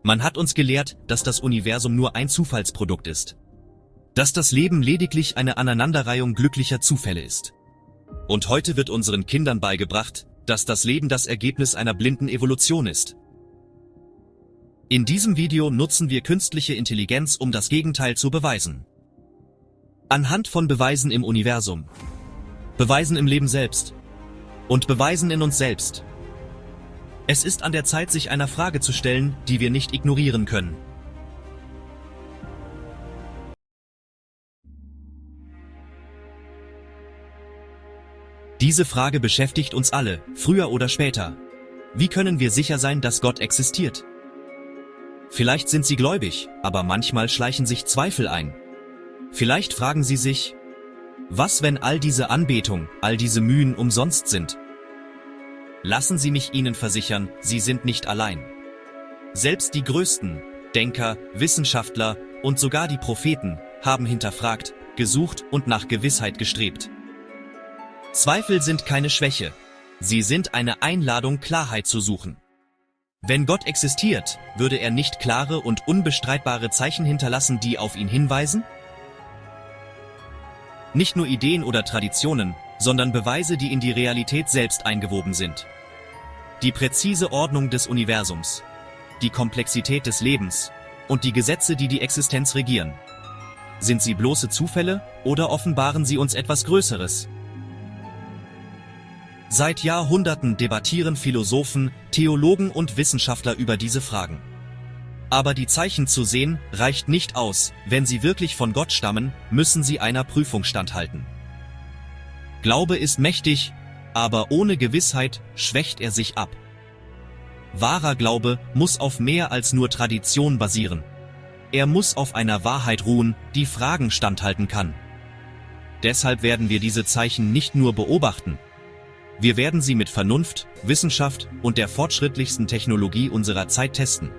Man hat uns gelehrt, dass das Universum nur ein Zufallsprodukt ist. Dass das Leben lediglich eine Aneinanderreihung glücklicher Zufälle ist. Und heute wird unseren Kindern beigebracht, dass das Leben das Ergebnis einer blinden Evolution ist. In diesem Video nutzen wir künstliche Intelligenz, um das Gegenteil zu beweisen. Anhand von Beweisen im Universum, Beweisen im Leben selbst und Beweisen in uns selbst. Es ist an der Zeit, sich einer Frage zu stellen, die wir nicht ignorieren können. Diese Frage beschäftigt uns alle, früher oder später. Wie können wir sicher sein, dass Gott existiert? Vielleicht sind Sie gläubig, aber manchmal schleichen sich Zweifel ein. Vielleicht fragen Sie sich, was, wenn all diese Anbetung, all diese Mühen umsonst sind? Lassen Sie mich Ihnen versichern, Sie sind nicht allein. Selbst die größten Denker, Wissenschaftler und sogar die Propheten haben hinterfragt, gesucht und nach Gewissheit gestrebt. Zweifel sind keine Schwäche. Sie sind eine Einladung, Klarheit zu suchen. Wenn Gott existiert, würde er nicht klare und unbestreitbare Zeichen hinterlassen, die auf ihn hinweisen? Nicht nur Ideen oder Traditionen, sondern Beweise, die in die Realität selbst eingewoben sind. Die präzise Ordnung des Universums, die Komplexität des Lebens und die Gesetze, die die Existenz regieren. Sind sie bloße Zufälle oder offenbaren sie uns etwas Größeres? Seit Jahrhunderten debattieren Philosophen, Theologen und Wissenschaftler über diese Fragen. Aber die Zeichen zu sehen, reicht nicht aus. Wenn sie wirklich von Gott stammen, müssen sie einer Prüfung standhalten. Glaube ist mächtig, aber ohne Gewissheit schwächt er sich ab. Wahrer Glaube muss auf mehr als nur Tradition basieren. Er muss auf einer Wahrheit ruhen, die Fragen standhalten kann. Deshalb werden wir diese Zeichen nicht nur beobachten. Wir werden sie mit Vernunft, Wissenschaft und der fortschrittlichsten Technologie unserer Zeit testen.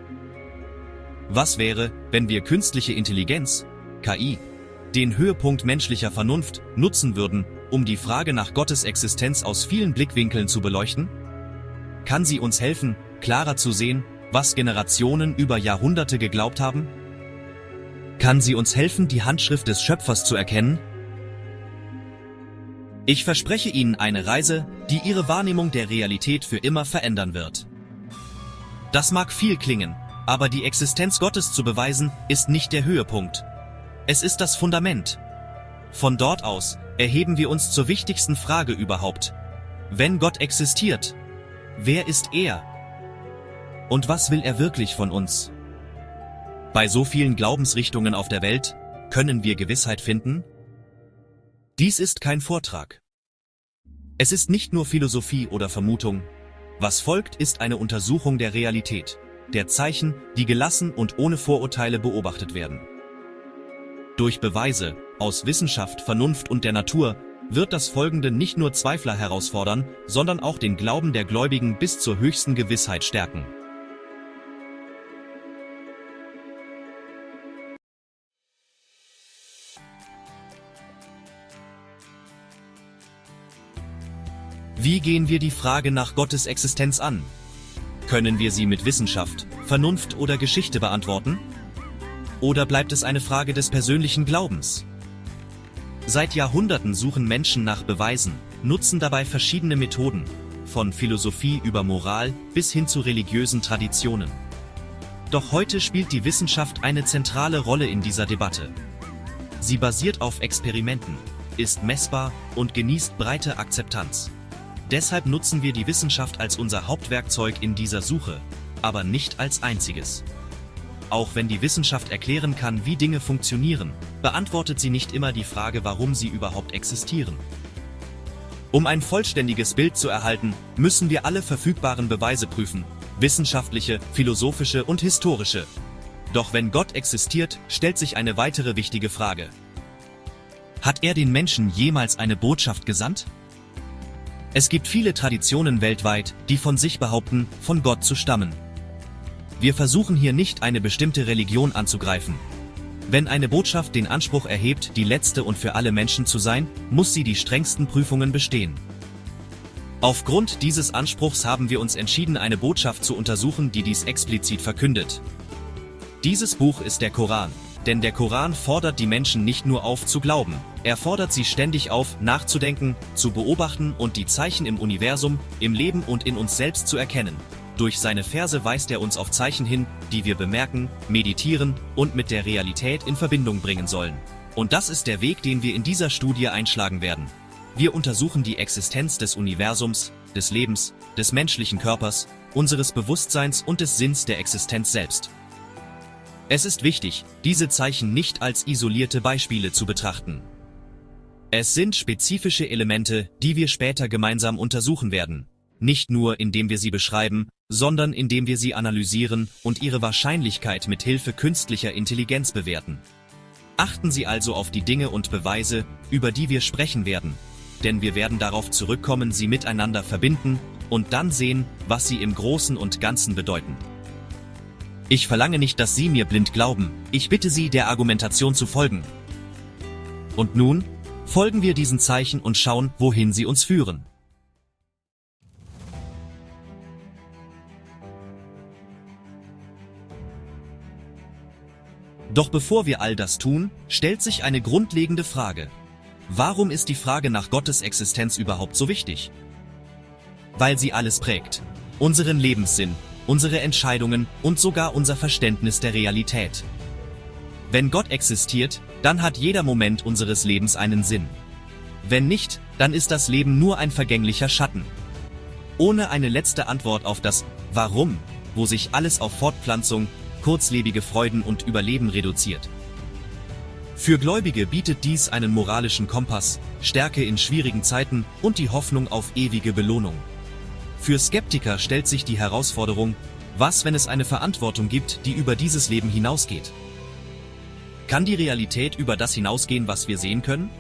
Was wäre, wenn wir künstliche Intelligenz, KI, den Höhepunkt menschlicher Vernunft, nutzen würden, um die Frage nach Gottes Existenz aus vielen Blickwinkeln zu beleuchten? Kann sie uns helfen, klarer zu sehen, was Generationen über Jahrhunderte geglaubt haben? Kann sie uns helfen, die Handschrift des Schöpfers zu erkennen? Ich verspreche Ihnen eine Reise, die Ihre Wahrnehmung der Realität für immer verändern wird. Das mag viel klingen, aber die Existenz Gottes zu beweisen, ist nicht der Höhepunkt. Es ist das Fundament. Von dort aus erheben wir uns zur wichtigsten Frage überhaupt. Wenn Gott existiert, wer ist er? Und was will er wirklich von uns? Bei so vielen Glaubensrichtungen auf der Welt, können wir Gewissheit finden? Dies ist kein Vortrag. Es ist nicht nur Philosophie oder Vermutung. Was folgt, ist eine Untersuchung der Realität, der Zeichen, die gelassen und ohne Vorurteile beobachtet werden. Durch Beweise, aus Wissenschaft, Vernunft und der Natur, wird das Folgende nicht nur Zweifler herausfordern, sondern auch den Glauben der Gläubigen bis zur höchsten Gewissheit stärken. Wie gehen wir die Frage nach Gottes Existenz an? Können wir sie mit Wissenschaft, Vernunft oder Geschichte beantworten? Oder bleibt es eine Frage des persönlichen Glaubens? Seit Jahrhunderten suchen Menschen nach Beweisen, nutzen dabei verschiedene Methoden, von Philosophie über Moral bis hin zu religiösen Traditionen. Doch heute spielt die Wissenschaft eine zentrale Rolle in dieser Debatte. Sie basiert auf Experimenten, ist messbar und genießt breite Akzeptanz. Deshalb nutzen wir die Wissenschaft als unser Hauptwerkzeug in dieser Suche, aber nicht als einziges. Auch wenn die Wissenschaft erklären kann, wie Dinge funktionieren, beantwortet sie nicht immer die Frage, warum sie überhaupt existieren. Um ein vollständiges Bild zu erhalten, müssen wir alle verfügbaren Beweise prüfen, wissenschaftliche, philosophische und historische. Doch wenn Gott existiert, stellt sich eine weitere wichtige Frage. Hat er den Menschen jemals eine Botschaft gesandt? Es gibt viele Traditionen weltweit, die von sich behaupten, von Gott zu stammen. Wir versuchen hier nicht eine bestimmte Religion anzugreifen. Wenn eine Botschaft den Anspruch erhebt, die letzte und für alle Menschen zu sein, muss sie die strengsten Prüfungen bestehen. Aufgrund dieses Anspruchs haben wir uns entschieden, eine Botschaft zu untersuchen, die dies explizit verkündet. Dieses Buch ist der Koran, denn der Koran fordert die Menschen nicht nur auf zu glauben, er fordert sie ständig auf, nachzudenken, zu beobachten und die Zeichen im Universum, im Leben und in uns selbst zu erkennen. Durch seine Verse weist er uns auf Zeichen hin, die wir bemerken, meditieren und mit der Realität in Verbindung bringen sollen. Und das ist der Weg, den wir in dieser Studie einschlagen werden. Wir untersuchen die Existenz des Universums, des Lebens, des menschlichen Körpers, unseres Bewusstseins und des Sinns der Existenz selbst. Es ist wichtig, diese Zeichen nicht als isolierte Beispiele zu betrachten. Es sind spezifische Elemente, die wir später gemeinsam untersuchen werden. Nicht nur indem wir sie beschreiben, sondern indem wir sie analysieren und ihre Wahrscheinlichkeit mit Hilfe künstlicher Intelligenz bewerten. Achten Sie also auf die Dinge und Beweise, über die wir sprechen werden, denn wir werden darauf zurückkommen, sie miteinander verbinden und dann sehen, was sie im Großen und Ganzen bedeuten. Ich verlange nicht, dass Sie mir blind glauben, ich bitte Sie, der Argumentation zu folgen. Und nun, folgen wir diesen Zeichen und schauen, wohin sie uns führen. Doch bevor wir all das tun, stellt sich eine grundlegende Frage. Warum ist die Frage nach Gottes Existenz überhaupt so wichtig? Weil sie alles prägt. Unseren Lebenssinn, unsere Entscheidungen und sogar unser Verständnis der Realität. Wenn Gott existiert, dann hat jeder Moment unseres Lebens einen Sinn. Wenn nicht, dann ist das Leben nur ein vergänglicher Schatten. Ohne eine letzte Antwort auf das Warum, wo sich alles auf Fortpflanzung, kurzlebige Freuden und Überleben reduziert. Für Gläubige bietet dies einen moralischen Kompass, Stärke in schwierigen Zeiten und die Hoffnung auf ewige Belohnung. Für Skeptiker stellt sich die Herausforderung, was, wenn es eine Verantwortung gibt, die über dieses Leben hinausgeht? Kann die Realität über das hinausgehen, was wir sehen können?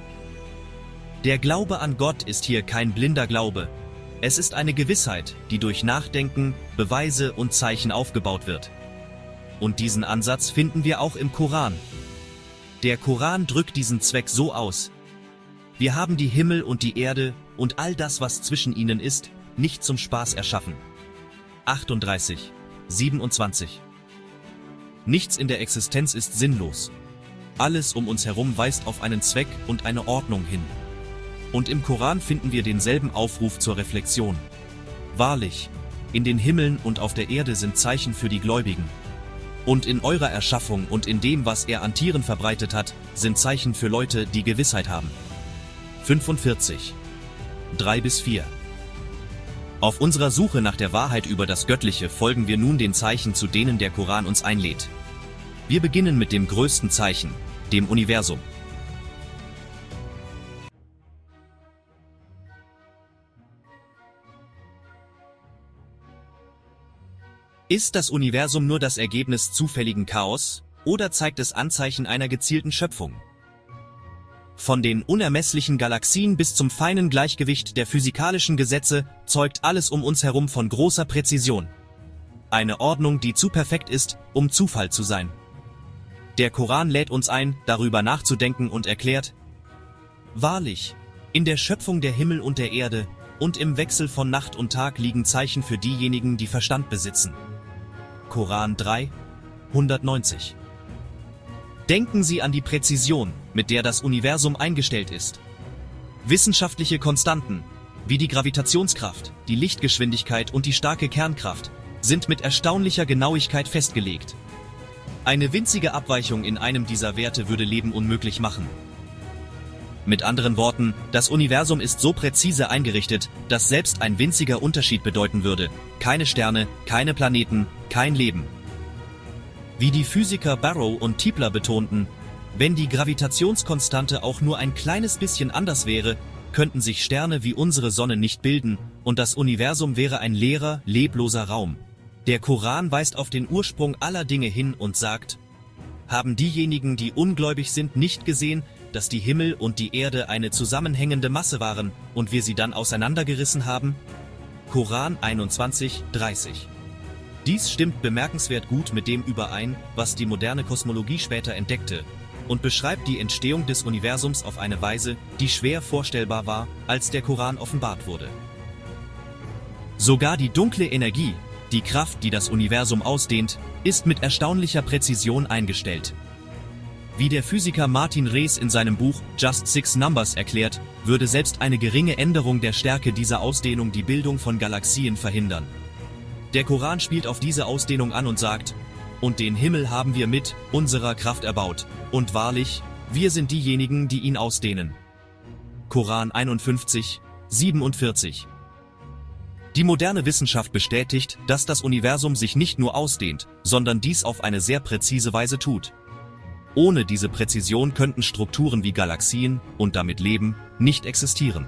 Der Glaube an Gott ist hier kein blinder Glaube. Es ist eine Gewissheit, die durch Nachdenken, Beweise und Zeichen aufgebaut wird. Und diesen Ansatz finden wir auch im Koran. Der Koran drückt diesen Zweck so aus: Wir haben die Himmel und die Erde und all das, was zwischen ihnen ist, nicht zum Spaß erschaffen. 38, 27. Nichts in der Existenz ist sinnlos. Alles um uns herum weist auf einen Zweck und eine Ordnung hin. Und im Koran finden wir denselben Aufruf zur Reflexion. Wahrlich, in den Himmeln und auf der Erde sind Zeichen für die Gläubigen. Und in eurer Erschaffung und in dem, was er an Tieren verbreitet hat, sind Zeichen für Leute, die Gewissheit haben. 45. 3-4. Auf unserer Suche nach der Wahrheit über das Göttliche folgen wir nun den Zeichen, zu denen der Koran uns einlädt. Wir beginnen mit dem größten Zeichen, dem Universum. Ist das Universum nur das Ergebnis zufälligen Chaos, oder zeigt es Anzeichen einer gezielten Schöpfung? Von den unermesslichen Galaxien bis zum feinen Gleichgewicht der physikalischen Gesetze zeugt alles um uns herum von großer Präzision. Eine Ordnung, die zu perfekt ist, um Zufall zu sein. Der Koran lädt uns ein, darüber nachzudenken und erklärt: Wahrlich, in der Schöpfung der Himmel und der Erde und im Wechsel von Nacht und Tag liegen Zeichen für diejenigen, die Verstand besitzen. Koran 3, 190. Denken Sie an die Präzision, mit der das Universum eingestellt ist. Wissenschaftliche Konstanten, wie die Gravitationskraft, die Lichtgeschwindigkeit und die starke Kernkraft, sind mit erstaunlicher Genauigkeit festgelegt. Eine winzige Abweichung in einem dieser Werte würde Leben unmöglich machen. Mit anderen Worten, das Universum ist so präzise eingerichtet, dass selbst ein winziger Unterschied bedeuten würde: keine Sterne, keine Planeten, kein Leben. Wie die Physiker Barrow und Tipler betonten, wenn die Gravitationskonstante auch nur ein kleines bisschen anders wäre, könnten sich Sterne wie unsere Sonne nicht bilden und das Universum wäre ein leerer, lebloser Raum. Der Koran weist auf den Ursprung aller Dinge hin und sagt: Haben diejenigen, die ungläubig sind, nicht gesehen, dass die Himmel und die Erde eine zusammenhängende Masse waren und wir sie dann auseinandergerissen haben? Koran 21, 30. Dies stimmt bemerkenswert gut mit dem überein, was die moderne Kosmologie später entdeckte, und beschreibt die Entstehung des Universums auf eine Weise, die schwer vorstellbar war, als der Koran offenbart wurde. Sogar die dunkle Energie, Die Kraft, die das Universum ausdehnt, ist mit erstaunlicher Präzision eingestellt. Wie der Physiker Martin Rees in seinem Buch Just Six Numbers erklärt, würde selbst eine geringe Änderung der Stärke dieser Ausdehnung die Bildung von Galaxien verhindern. Der Koran spielt auf diese Ausdehnung an und sagt: Und den Himmel haben wir mit unserer Kraft erbaut, und wahrlich, wir sind diejenigen, die ihn ausdehnen. Koran 51, 47. Die moderne Wissenschaft bestätigt, dass das Universum sich nicht nur ausdehnt, sondern dies auf eine sehr präzise Weise tut. Ohne diese Präzision könnten Strukturen wie Galaxien und damit Leben nicht existieren.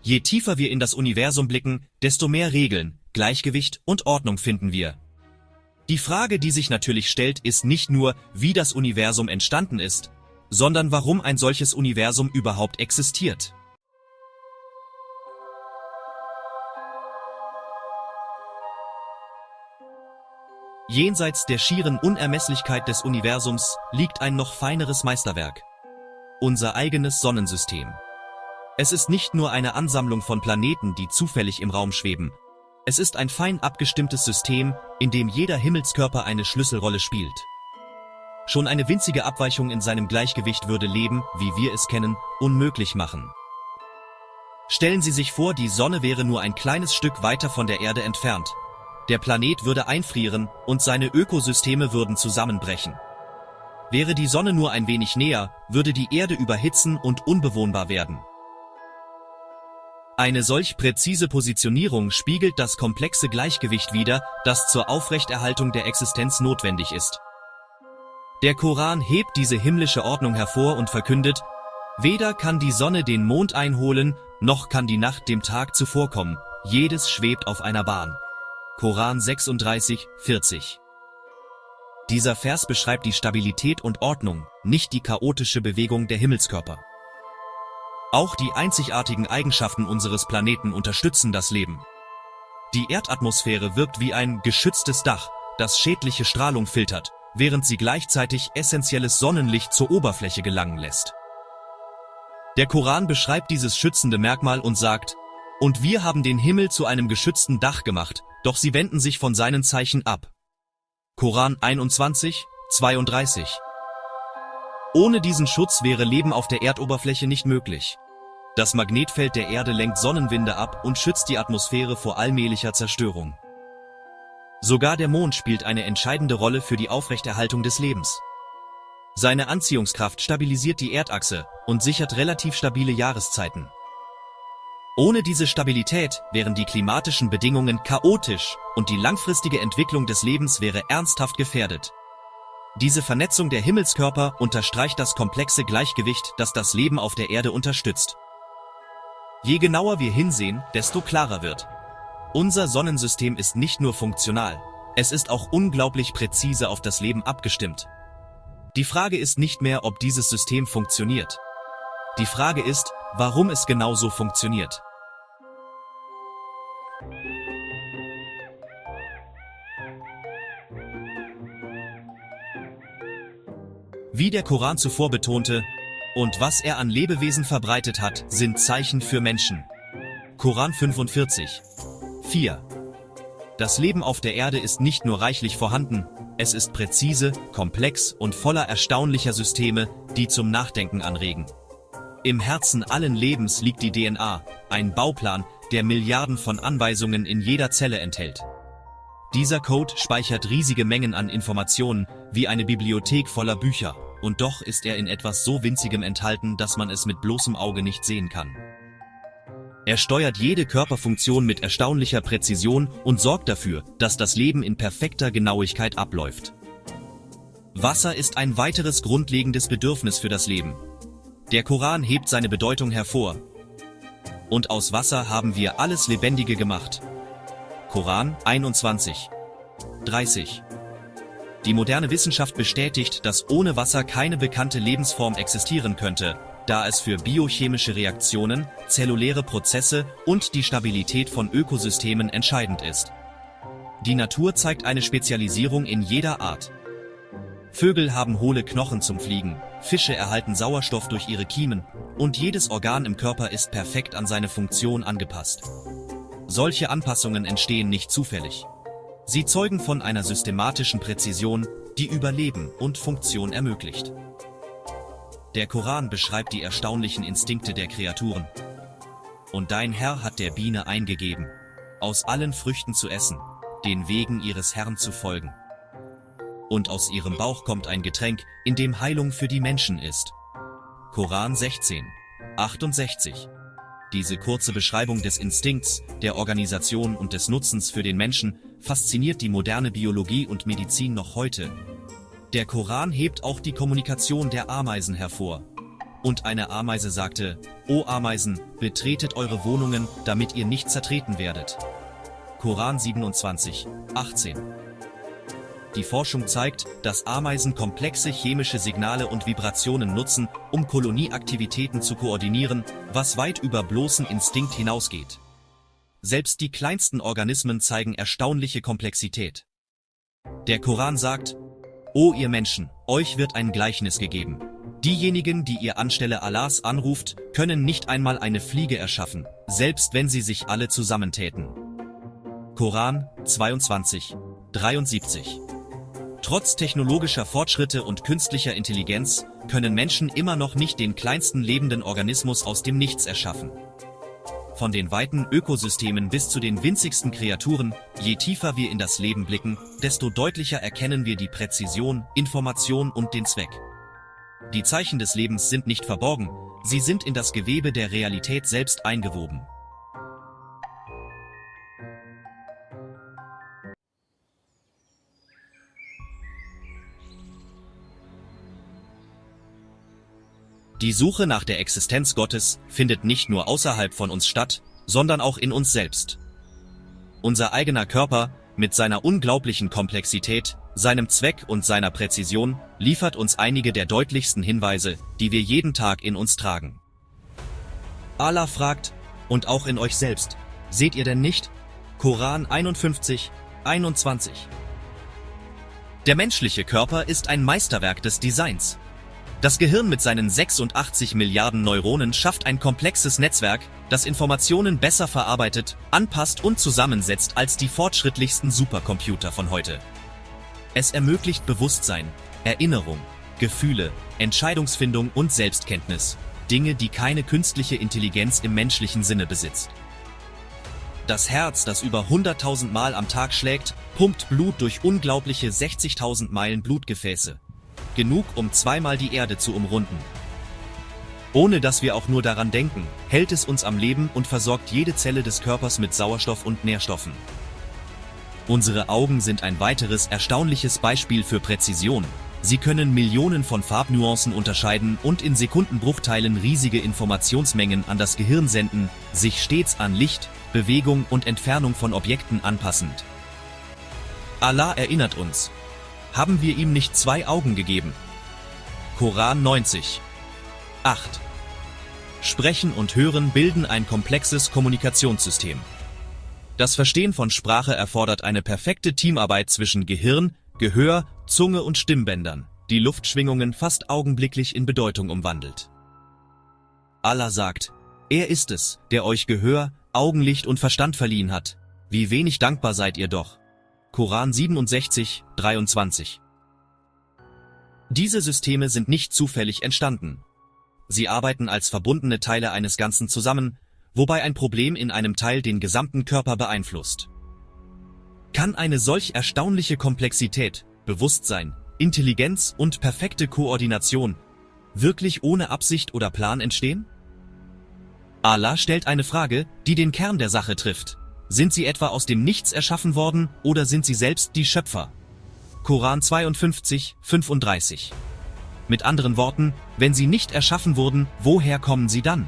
Je tiefer wir in das Universum blicken, desto mehr Regeln, Gleichgewicht und Ordnung finden wir. Die Frage, die sich natürlich stellt, ist nicht nur, wie das Universum entstanden ist, sondern warum ein solches Universum überhaupt existiert. Jenseits der schieren Unermesslichkeit des Universums liegt ein noch feineres Meisterwerk: unser eigenes Sonnensystem. Es ist nicht nur eine Ansammlung von Planeten, die zufällig im Raum schweben. Es ist ein fein abgestimmtes System, in dem jeder Himmelskörper eine Schlüsselrolle spielt. Schon eine winzige Abweichung in seinem Gleichgewicht würde Leben, wie wir es kennen, unmöglich machen. Stellen Sie sich vor, die Sonne wäre nur ein kleines Stück weiter von der Erde entfernt. Der Planet würde einfrieren und seine Ökosysteme würden zusammenbrechen. Wäre die Sonne nur ein wenig näher, würde die Erde überhitzen und unbewohnbar werden. Eine solch präzise Positionierung spiegelt das komplexe Gleichgewicht wider, das zur Aufrechterhaltung der Existenz notwendig ist. Der Koran hebt diese himmlische Ordnung hervor und verkündet: Weder kann die Sonne den Mond einholen, noch kann die Nacht dem Tag zuvorkommen, jedes schwebt auf einer Bahn. Koran 36, 40. Dieser Vers beschreibt die Stabilität und Ordnung, nicht die chaotische Bewegung der Himmelskörper. Auch die einzigartigen Eigenschaften unseres Planeten unterstützen das Leben. Die Erdatmosphäre wirkt wie ein geschütztes Dach, das schädliche Strahlung filtert, während sie gleichzeitig essentielles Sonnenlicht zur Oberfläche gelangen lässt. Der Koran beschreibt dieses schützende Merkmal und sagt: Und wir haben den Himmel zu einem geschützten Dach gemacht, doch sie wenden sich von seinen Zeichen ab. Koran 21, 32. Ohne diesen Schutz wäre Leben auf der Erdoberfläche nicht möglich. Das Magnetfeld der Erde lenkt Sonnenwinde ab und schützt die Atmosphäre vor allmählicher Zerstörung. Sogar der Mond spielt eine entscheidende Rolle für die Aufrechterhaltung des Lebens. Seine Anziehungskraft stabilisiert die Erdachse und sichert relativ stabile Jahreszeiten. Ohne diese Stabilität wären die klimatischen Bedingungen chaotisch und die langfristige Entwicklung des Lebens wäre ernsthaft gefährdet. Diese Vernetzung der Himmelskörper unterstreicht das komplexe Gleichgewicht, das das Leben auf der Erde unterstützt. Je genauer wir hinsehen, desto klarer wird: Unser Sonnensystem ist nicht nur funktional, es ist auch unglaublich präzise auf das Leben abgestimmt. Die Frage ist nicht mehr, ob dieses System funktioniert. Die Frage ist, warum es genauso funktioniert. Wie der Koran zuvor betonte: Und was er an Lebewesen verbreitet hat, sind Zeichen für Menschen. Koran 45, 4. Das Leben auf der Erde ist nicht nur reichlich vorhanden, es ist präzise, komplex und voller erstaunlicher Systeme, die zum Nachdenken anregen. Im Herzen allen Lebens liegt die DNA, ein Bauplan, der Milliarden von Anweisungen in jeder Zelle enthält. Dieser Code speichert riesige Mengen an Informationen, wie eine Bibliothek voller Bücher, und doch ist er in etwas so Winzigem enthalten, dass man es mit bloßem Auge nicht sehen kann. Er steuert jede Körperfunktion mit erstaunlicher Präzision und sorgt dafür, dass das Leben in perfekter Genauigkeit abläuft. Wasser ist ein weiteres grundlegendes Bedürfnis für das Leben. Der Koran hebt seine Bedeutung hervor. Und aus Wasser haben wir alles Lebendige gemacht. Koran 21, 30. Die moderne Wissenschaft bestätigt, dass ohne Wasser keine bekannte Lebensform existieren könnte, da es für biochemische Reaktionen, zelluläre Prozesse und die Stabilität von Ökosystemen entscheidend ist. Die Natur zeigt eine Spezialisierung in jeder Art. Vögel haben hohle Knochen zum Fliegen, Fische erhalten Sauerstoff durch ihre Kiemen, und jedes Organ im Körper ist perfekt an seine Funktion angepasst. Solche Anpassungen entstehen nicht zufällig. Sie zeugen von einer systematischen Präzision, die Überleben und Funktion ermöglicht. Der Koran beschreibt die erstaunlichen Instinkte der Kreaturen. Und dein Herr hat der Biene eingegeben, aus allen Früchten zu essen, den Wegen ihres Herrn zu folgen. Und aus ihrem Bauch kommt ein Getränk, in dem Heilung für die Menschen ist. Koran 16, 68. Diese kurze Beschreibung des Instinkts, der Organisation und des Nutzens für den Menschen fasziniert die moderne Biologie und Medizin noch heute. Der Koran hebt auch die Kommunikation der Ameisen hervor. Und eine Ameise sagte: O Ameisen, betretet eure Wohnungen, damit ihr nicht zertreten werdet. Koran 27, 18. Die Forschung zeigt, dass Ameisen komplexe chemische Signale und Vibrationen nutzen, um Kolonieaktivitäten zu koordinieren, was weit über bloßen Instinkt hinausgeht. Selbst die kleinsten Organismen zeigen erstaunliche Komplexität. Der Koran sagt: O ihr Menschen, euch wird ein Gleichnis gegeben. Diejenigen, die ihr anstelle Allahs anruft, können nicht einmal eine Fliege erschaffen, selbst wenn sie sich alle zusammentäten. Koran 22, 73. Trotz technologischer Fortschritte und künstlicher Intelligenz können Menschen immer noch nicht den kleinsten lebenden Organismus aus dem Nichts erschaffen. Von den weiten Ökosystemen bis zu den winzigsten Kreaturen, je tiefer wir in das Leben blicken, desto deutlicher erkennen wir die Präzision, Information und den Zweck. Die Zeichen des Lebens sind nicht verborgen, sie sind in das Gewebe der Realität selbst eingewoben. Die Suche nach der Existenz Gottes findet nicht nur außerhalb von uns statt, sondern auch in uns selbst. Unser eigener Körper, mit seiner unglaublichen Komplexität, seinem Zweck und seiner Präzision, liefert uns einige der deutlichsten Hinweise, die wir jeden Tag in uns tragen. Allah fragt: Und auch in euch selbst, seht ihr denn nicht? Koran 51, 21. Der menschliche Körper ist ein Meisterwerk des Designs. Das Gehirn mit seinen 86 Milliarden Neuronen schafft ein komplexes Netzwerk, das Informationen besser verarbeitet, anpasst und zusammensetzt als die fortschrittlichsten Supercomputer von heute. Es ermöglicht Bewusstsein, Erinnerung, Gefühle, Entscheidungsfindung und Selbstkenntnis, Dinge, die keine künstliche Intelligenz im menschlichen Sinne besitzt. Das Herz, das über 100.000 Mal am Tag schlägt, pumpt Blut durch unglaubliche 60.000 Meilen Blutgefäße. Genug, um zweimal die Erde zu umrunden. Ohne dass wir auch nur daran denken, hält es uns am Leben und versorgt jede Zelle des Körpers mit Sauerstoff und Nährstoffen. Unsere Augen sind ein weiteres erstaunliches Beispiel für Präzision. Sie können Millionen von Farbnuancen unterscheiden und in Sekundenbruchteilen riesige Informationsmengen an das Gehirn senden, sich stets an Licht, Bewegung und Entfernung von Objekten anpassend. Allah erinnert uns: Haben wir ihm nicht 2 Augen gegeben? Koran 90, 8. Sprechen und Hören bilden ein komplexes Kommunikationssystem. Das Verstehen von Sprache erfordert eine perfekte Teamarbeit zwischen Gehirn, Gehör, Zunge und Stimmbändern, die Luftschwingungen fast augenblicklich in Bedeutung umwandelt. Allah sagt: Er ist es, der euch Gehör, Augenlicht und Verstand verliehen hat. Wie wenig dankbar seid ihr doch. Koran 67, 23. Diese Systeme sind nicht zufällig entstanden. Sie arbeiten als verbundene Teile eines Ganzen zusammen, wobei ein Problem in einem Teil den gesamten Körper beeinflusst. Kann eine solch erstaunliche Komplexität, Bewusstsein, Intelligenz und perfekte Koordination wirklich ohne Absicht oder Plan entstehen? Allah stellt eine Frage, die den Kern der Sache trifft. Sind sie etwa aus dem Nichts erschaffen worden, oder sind sie selbst die Schöpfer? Koran 52, 35. Mit anderen Worten, wenn sie nicht erschaffen wurden, woher kommen sie dann?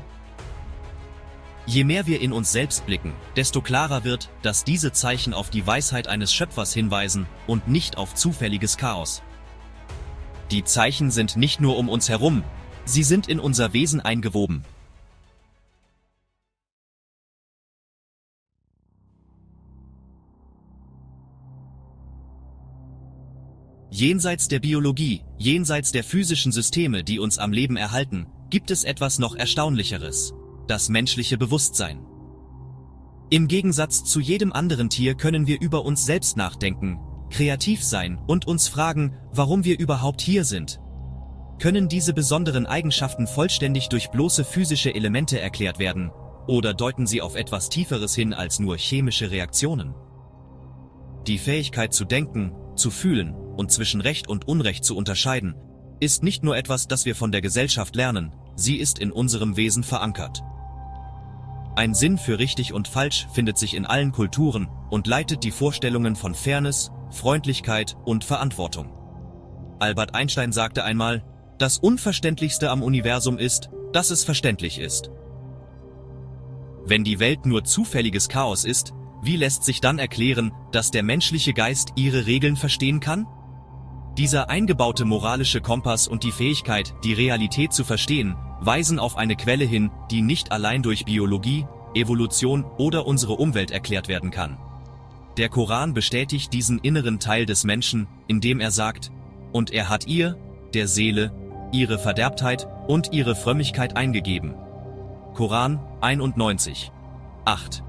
Je mehr wir in uns selbst blicken, desto klarer wird, dass diese Zeichen auf die Weisheit eines Schöpfers hinweisen und nicht auf zufälliges Chaos. Die Zeichen sind nicht nur um uns herum, sie sind in unser Wesen eingewoben. Jenseits der Biologie, jenseits der physischen Systeme, die uns am Leben erhalten, gibt es etwas noch Erstaunlicheres: das menschliche Bewusstsein. Im Gegensatz zu jedem anderen Tier können wir über uns selbst nachdenken, kreativ sein und uns fragen, warum wir überhaupt hier sind. Können diese besonderen Eigenschaften vollständig durch bloße physische Elemente erklärt werden, oder deuten sie auf etwas Tieferes hin als nur chemische Reaktionen? Die Fähigkeit zu denken, zu fühlen und zwischen Recht und Unrecht zu unterscheiden, ist nicht nur etwas, das wir von der Gesellschaft lernen, sie ist in unserem Wesen verankert. Ein Sinn für richtig und falsch findet sich in allen Kulturen und leitet die Vorstellungen von Fairness, Freundlichkeit und Verantwortung. Albert Einstein sagte einmal, das Unverständlichste am Universum ist, dass es verständlich ist. Wenn die Welt nur zufälliges Chaos ist, wie lässt sich dann erklären, dass der menschliche Geist ihre Regeln verstehen kann? Dieser eingebaute moralische Kompass und die Fähigkeit, die Realität zu verstehen, weisen auf eine Quelle hin, die nicht allein durch Biologie, Evolution oder unsere Umwelt erklärt werden kann. Der Koran bestätigt diesen inneren Teil des Menschen, indem er sagt, und er hat ihr, der Seele, ihre Verderbtheit und ihre Frömmigkeit eingegeben. Koran 91, 8.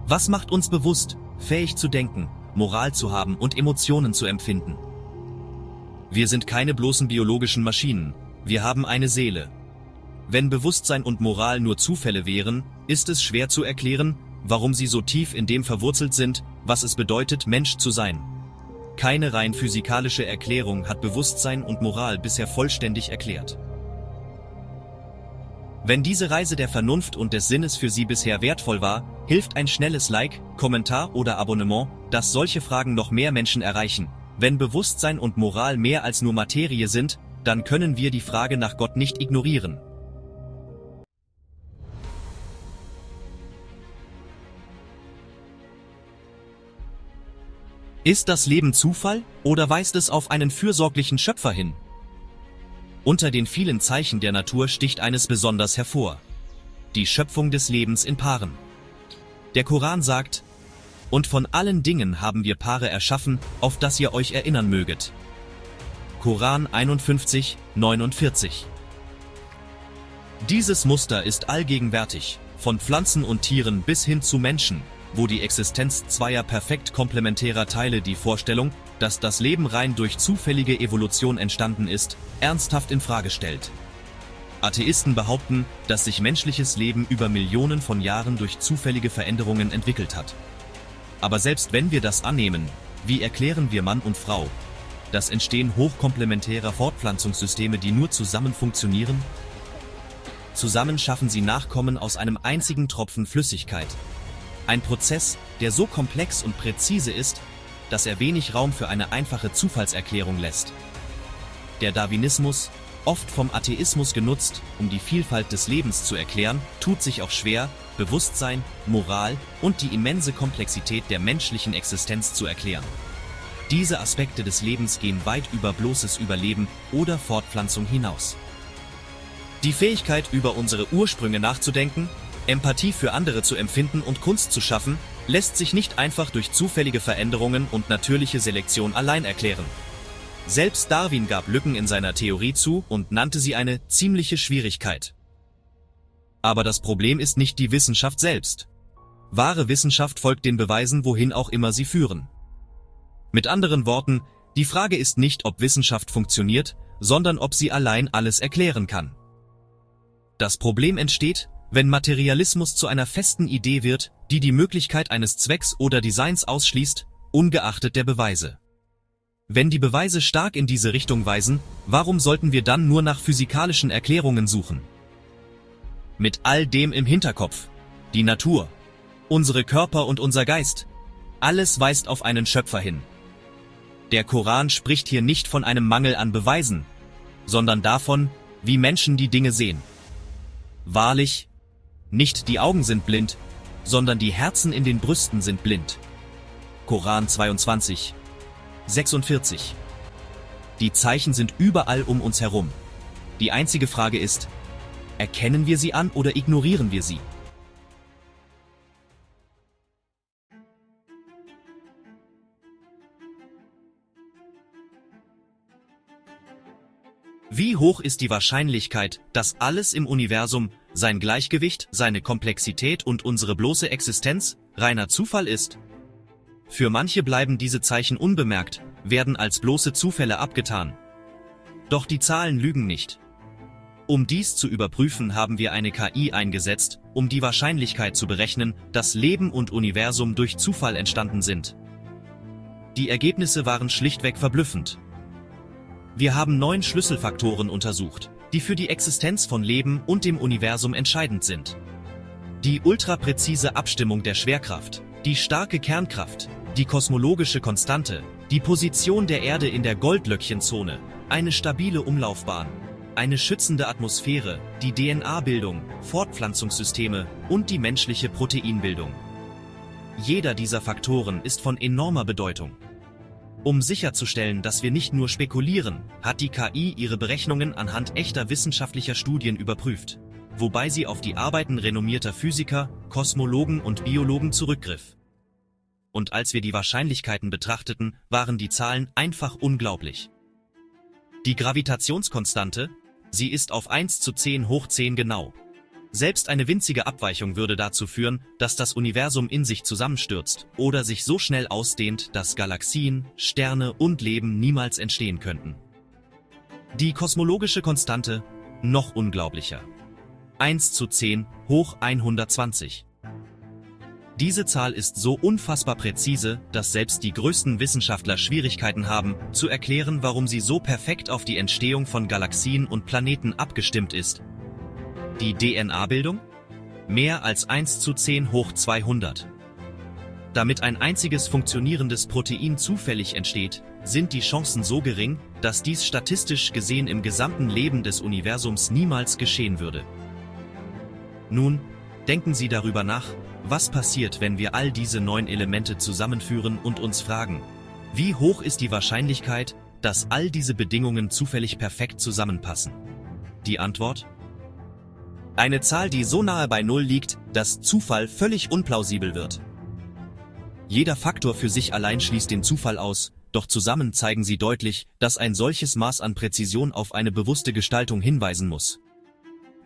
Was macht uns bewusst, fähig zu denken, Moral zu haben und Emotionen zu empfinden? Wir sind keine bloßen biologischen Maschinen, wir haben eine Seele. Wenn Bewusstsein und Moral nur Zufälle wären, ist es schwer zu erklären, warum sie so tief in dem verwurzelt sind, was es bedeutet, Mensch zu sein. Keine rein physikalische Erklärung hat Bewusstsein und Moral bisher vollständig erklärt. Wenn diese Reise der Vernunft und des Sinnes für Sie bisher wertvoll war, hilft ein schnelles Like, Kommentar oder Abonnement, dass solche Fragen noch mehr Menschen erreichen. Wenn Bewusstsein und Moral mehr als nur Materie sind, dann können wir die Frage nach Gott nicht ignorieren. Ist das Leben Zufall oder weist es auf einen fürsorglichen Schöpfer hin? Unter den vielen Zeichen der Natur sticht eines besonders hervor: die Schöpfung des Lebens in Paaren. Der Koran sagt, und von allen Dingen haben wir Paare erschaffen, auf das ihr euch erinnern möget. Koran 51, 49. Dieses Muster ist allgegenwärtig, von Pflanzen und Tieren bis hin zu Menschen, wo die Existenz zweier perfekt komplementärer Teile die Vorstellung, dass das Leben rein durch zufällige Evolution entstanden ist, ernsthaft in Frage stellt. Atheisten behaupten, dass sich menschliches Leben über Millionen von Jahren durch zufällige Veränderungen entwickelt hat. Aber selbst wenn wir das annehmen, wie erklären wir Mann und Frau das Entstehen hochkomplementärer Fortpflanzungssysteme, die nur zusammen funktionieren? Zusammen schaffen sie Nachkommen aus einem einzigen Tropfen Flüssigkeit. Ein Prozess, der so komplex und präzise ist, dass er wenig Raum für eine einfache Zufallserklärung lässt. Der Darwinismus, oft vom Atheismus genutzt, um die Vielfalt des Lebens zu erklären, tut sich auch schwer, Bewusstsein, Moral und die immense Komplexität der menschlichen Existenz zu erklären. Diese Aspekte des Lebens gehen weit über bloßes Überleben oder Fortpflanzung hinaus. Die Fähigkeit, über unsere Ursprünge nachzudenken, Empathie für andere zu empfinden und Kunst zu schaffen, lässt sich nicht einfach durch zufällige Veränderungen und natürliche Selektion allein erklären. Selbst Darwin gab Lücken in seiner Theorie zu und nannte sie eine ziemliche Schwierigkeit. Aber das Problem ist nicht die Wissenschaft selbst. Wahre Wissenschaft folgt den Beweisen, wohin auch immer sie führen. Mit anderen Worten, die Frage ist nicht, ob Wissenschaft funktioniert, sondern ob sie allein alles erklären kann. Das Problem entsteht, wenn Materialismus zu einer festen Idee wird, die die Möglichkeit eines Zwecks oder Designs ausschließt, ungeachtet der Beweise. Wenn die Beweise stark in diese Richtung weisen, warum sollten wir dann nur nach physikalischen Erklärungen suchen? Mit all dem im Hinterkopf: die Natur, unsere Körper und unser Geist, alles weist auf einen Schöpfer hin. Der Koran spricht hier nicht von einem Mangel an Beweisen, sondern davon, wie Menschen die Dinge sehen. Wahrlich, nicht die Augen sind blind, sondern die Herzen in den Brüsten sind blind. Koran 22, 46. Die Zeichen sind überall um uns herum. Die einzige Frage ist, erkennen wir sie an oder ignorieren wir sie? Wie hoch ist die Wahrscheinlichkeit, dass alles im Universum sein Gleichgewicht, seine Komplexität und unsere bloße Existenz reiner Zufall ist? Für manche bleiben diese Zeichen unbemerkt, werden als bloße Zufälle abgetan. Doch die Zahlen lügen nicht. Um dies zu überprüfen, haben wir eine KI eingesetzt, um die Wahrscheinlichkeit zu berechnen, dass Leben und Universum durch Zufall entstanden sind. Die Ergebnisse waren schlichtweg verblüffend. Wir haben 9 Schlüsselfaktoren untersucht, die für die Existenz von Leben und dem Universum entscheidend sind. Die ultrapräzise Abstimmung der Schwerkraft, die starke Kernkraft, die kosmologische Konstante, die Position der Erde in der Goldlöckchenzone, eine stabile Umlaufbahn, eine schützende Atmosphäre, die DNA-Bildung, Fortpflanzungssysteme und die menschliche Proteinbildung. Jeder dieser Faktoren ist von enormer Bedeutung. Um sicherzustellen, dass wir nicht nur spekulieren, hat die KI ihre Berechnungen anhand echter wissenschaftlicher Studien überprüft, wobei sie auf die Arbeiten renommierter Physiker, Kosmologen und Biologen zurückgriff. Und als wir die Wahrscheinlichkeiten betrachteten, waren die Zahlen einfach unglaublich. Die Gravitationskonstante, sie ist auf 1:10⁻10 genau. Selbst eine winzige Abweichung würde dazu führen, dass das Universum in sich zusammenstürzt oder sich so schnell ausdehnt, dass Galaxien, Sterne und Leben niemals entstehen könnten. Die kosmologische Konstante, noch unglaublicher. 1:10⁻120. Diese Zahl ist so unfassbar präzise, dass selbst die größten Wissenschaftler Schwierigkeiten haben, zu erklären, warum sie so perfekt auf die Entstehung von Galaxien und Planeten abgestimmt ist. Die DNA-Bildung? Mehr als 1:10⁻200. Damit ein einziges funktionierendes Protein zufällig entsteht, sind die Chancen so gering, dass dies statistisch gesehen im gesamten Leben des Universums niemals geschehen würde. Nun, denken Sie darüber nach, was passiert, wenn wir all diese 9 Elemente zusammenführen und uns fragen, wie hoch ist die Wahrscheinlichkeit, dass all diese Bedingungen zufällig perfekt zusammenpassen? Die Antwort? Eine Zahl, die so nahe bei Null liegt, dass Zufall völlig unplausibel wird. Jeder Faktor für sich allein schließt den Zufall aus, doch zusammen zeigen sie deutlich, dass ein solches Maß an Präzision auf eine bewusste Gestaltung hinweisen muss.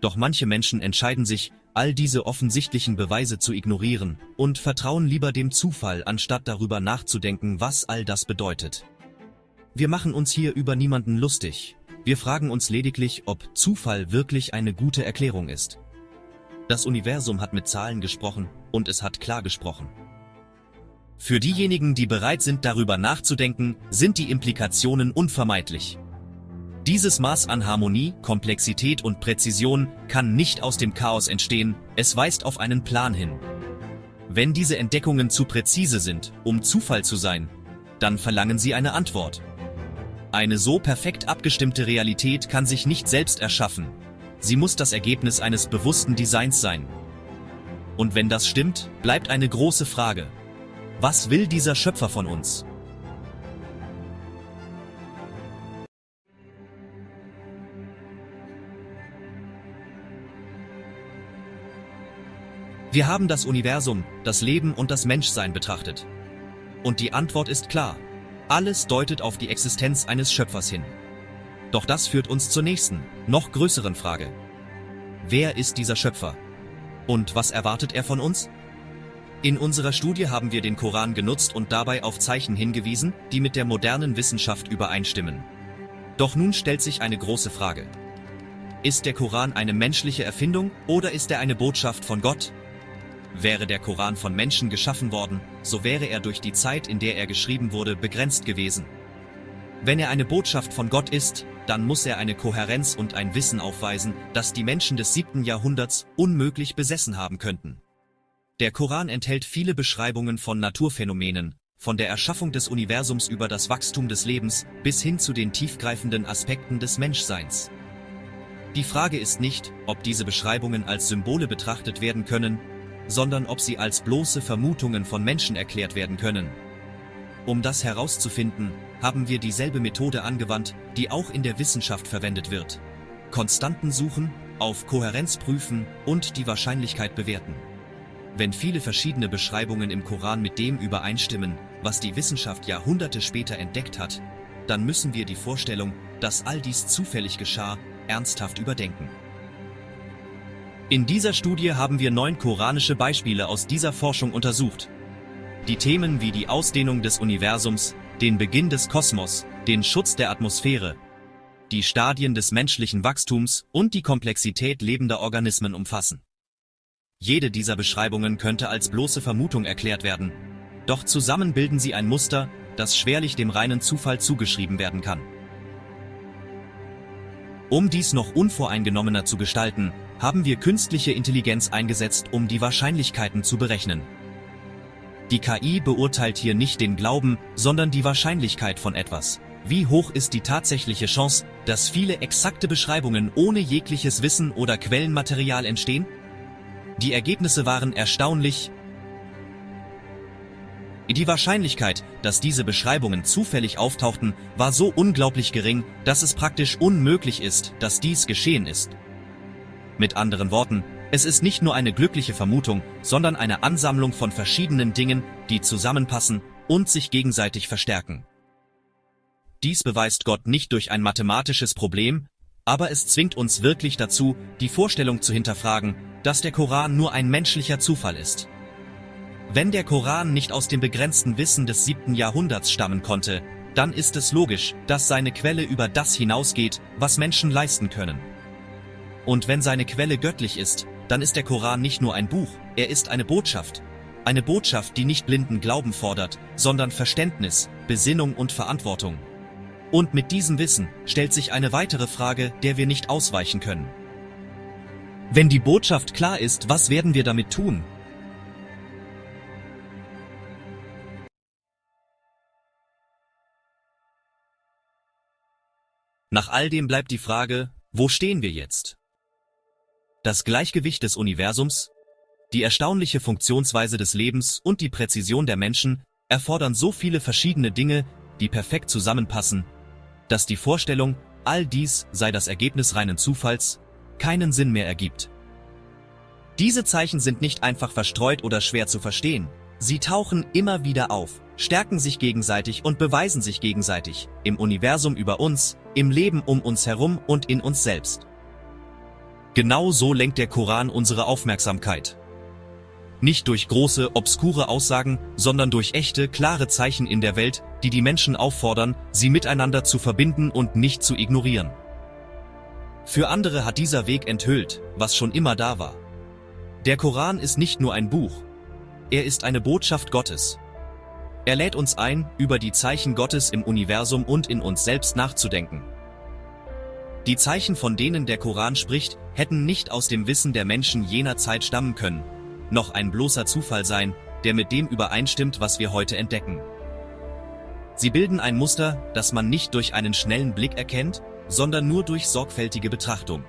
Doch manche Menschen entscheiden sich, all diese offensichtlichen Beweise zu ignorieren und vertrauen lieber dem Zufall, anstatt darüber nachzudenken, was all das bedeutet. Wir machen uns hier über niemanden lustig. Wir fragen uns lediglich, ob Zufall wirklich eine gute Erklärung ist. Das Universum hat mit Zahlen gesprochen und es hat klar gesprochen. Für diejenigen, die bereit sind, darüber nachzudenken, sind die Implikationen unvermeidlich. Dieses Maß an Harmonie, Komplexität und Präzision kann nicht aus dem Chaos entstehen, es weist auf einen Plan hin. Wenn diese Entdeckungen zu präzise sind, um Zufall zu sein, dann verlangen sie eine Antwort. Eine so perfekt abgestimmte Realität kann sich nicht selbst erschaffen. Sie muss das Ergebnis eines bewussten Designs sein. Und wenn das stimmt, bleibt eine große Frage. Was will dieser Schöpfer von uns? Wir haben das Universum, das Leben und das Menschsein betrachtet. Und die Antwort ist klar. Alles deutet auf die Existenz eines Schöpfers hin. Doch das führt uns zur nächsten, noch größeren Frage. Wer ist dieser Schöpfer? Und was erwartet er von uns? In unserer Studie haben wir den Koran genutzt und dabei auf Zeichen hingewiesen, die mit der modernen Wissenschaft übereinstimmen. Doch nun stellt sich eine große Frage. Ist der Koran eine menschliche Erfindung oder ist er eine Botschaft von Gott? Wäre der Koran von Menschen geschaffen worden, so wäre er durch die Zeit, in der er geschrieben wurde, begrenzt gewesen. Wenn er eine Botschaft von Gott ist, dann muss er eine Kohärenz und ein Wissen aufweisen, das die Menschen des 7. Jahrhunderts unmöglich besessen haben könnten. Der Koran enthält viele Beschreibungen von Naturphänomenen, von der Erschaffung des Universums über das Wachstum des Lebens bis hin zu den tiefgreifenden Aspekten des Menschseins. Die Frage ist nicht, ob diese Beschreibungen als Symbole betrachtet werden können, sondern ob sie als bloße Vermutungen von Menschen erklärt werden können. Um das herauszufinden, haben wir dieselbe Methode angewandt, die auch in der Wissenschaft verwendet wird. Konstanten suchen, auf Kohärenz prüfen und die Wahrscheinlichkeit bewerten. Wenn viele verschiedene Beschreibungen im Koran mit dem übereinstimmen, was die Wissenschaft Jahrhunderte später entdeckt hat, dann müssen wir die Vorstellung, dass all dies zufällig geschah, ernsthaft überdenken. In dieser Studie haben wir 9 koranische Beispiele aus dieser Forschung untersucht. Die Themen wie die Ausdehnung des Universums, den Beginn des Kosmos, den Schutz der Atmosphäre, die Stadien des menschlichen Wachstums und die Komplexität lebender Organismen umfassen. Jede dieser Beschreibungen könnte als bloße Vermutung erklärt werden, doch zusammen bilden sie ein Muster, das schwerlich dem reinen Zufall zugeschrieben werden kann. Um dies noch unvoreingenommener zu gestalten, haben wir künstliche Intelligenz eingesetzt, um die Wahrscheinlichkeiten zu berechnen. Die KI beurteilt hier nicht den Glauben, sondern die Wahrscheinlichkeit von etwas. Wie hoch ist die tatsächliche Chance, dass viele exakte Beschreibungen ohne jegliches Wissen oder Quellenmaterial entstehen? Die Ergebnisse waren erstaunlich. Die Wahrscheinlichkeit, dass diese Beschreibungen zufällig auftauchten, war so unglaublich gering, dass es praktisch unmöglich ist, dass dies geschehen ist. Mit anderen Worten, es ist nicht nur eine glückliche Vermutung, sondern eine Ansammlung von verschiedenen Dingen, die zusammenpassen und sich gegenseitig verstärken. Dies beweist Gott nicht durch ein mathematisches Problem, aber es zwingt uns wirklich dazu, die Vorstellung zu hinterfragen, dass der Koran nur ein menschlicher Zufall ist. Wenn der Koran nicht aus dem begrenzten Wissen des 7. Jahrhunderts stammen konnte, dann ist es logisch, dass seine Quelle über das hinausgeht, was Menschen leisten können. Und wenn seine Quelle göttlich ist, dann ist der Koran nicht nur ein Buch, er ist eine Botschaft. Eine Botschaft, die nicht blinden Glauben fordert, sondern Verständnis, Besinnung und Verantwortung. Und mit diesem Wissen stellt sich eine weitere Frage, der wir nicht ausweichen können. Wenn die Botschaft klar ist, was werden wir damit tun? Nach all dem bleibt die Frage, wo stehen wir jetzt? Das Gleichgewicht des Universums, die erstaunliche Funktionsweise des Lebens und die Präzision der Menschen erfordern so viele verschiedene Dinge, die perfekt zusammenpassen, dass die Vorstellung, all dies sei das Ergebnis reinen Zufalls, keinen Sinn mehr ergibt. Diese Zeichen sind nicht einfach verstreut oder schwer zu verstehen. Sie tauchen immer wieder auf, stärken sich gegenseitig und beweisen sich gegenseitig, im Universum über uns, im Leben um uns herum und in uns selbst. Genau so lenkt der Koran unsere Aufmerksamkeit. Nicht durch große, obskure Aussagen, sondern durch echte, klare Zeichen in der Welt, die die Menschen auffordern, sie miteinander zu verbinden und nicht zu ignorieren. Für andere hat dieser Weg enthüllt, was schon immer da war. Der Koran ist nicht nur ein Buch. Er ist eine Botschaft Gottes. Er lädt uns ein, über die Zeichen Gottes im Universum und in uns selbst nachzudenken. Die Zeichen, von denen der Koran spricht, hätten nicht aus dem Wissen der Menschen jener Zeit stammen können, noch ein bloßer Zufall sein, der mit dem übereinstimmt, was wir heute entdecken. Sie bilden ein Muster, das man nicht durch einen schnellen Blick erkennt, sondern nur durch sorgfältige Betrachtung.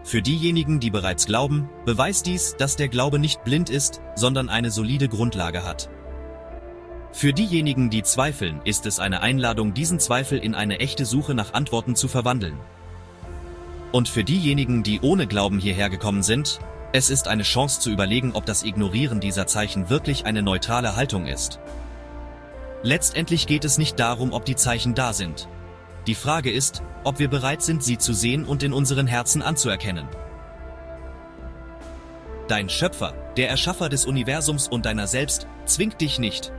Für diejenigen, die bereits glauben, beweist dies, dass der Glaube nicht blind ist, sondern eine solide Grundlage hat. Für diejenigen, die zweifeln, ist es eine Einladung, diesen Zweifel in eine echte Suche nach Antworten zu verwandeln. Und für diejenigen, die ohne Glauben hierher gekommen sind, es ist eine Chance zu überlegen, ob das Ignorieren dieser Zeichen wirklich eine neutrale Haltung ist. Letztendlich geht es nicht darum, ob die Zeichen da sind. Die Frage ist, ob wir bereit sind, sie zu sehen und in unseren Herzen anzuerkennen. Dein Schöpfer, der Erschaffer des Universums und deiner selbst, zwingt dich nicht.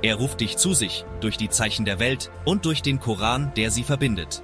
Er ruft dich zu sich, durch die Zeichen der Welt und durch den Koran, der sie verbindet.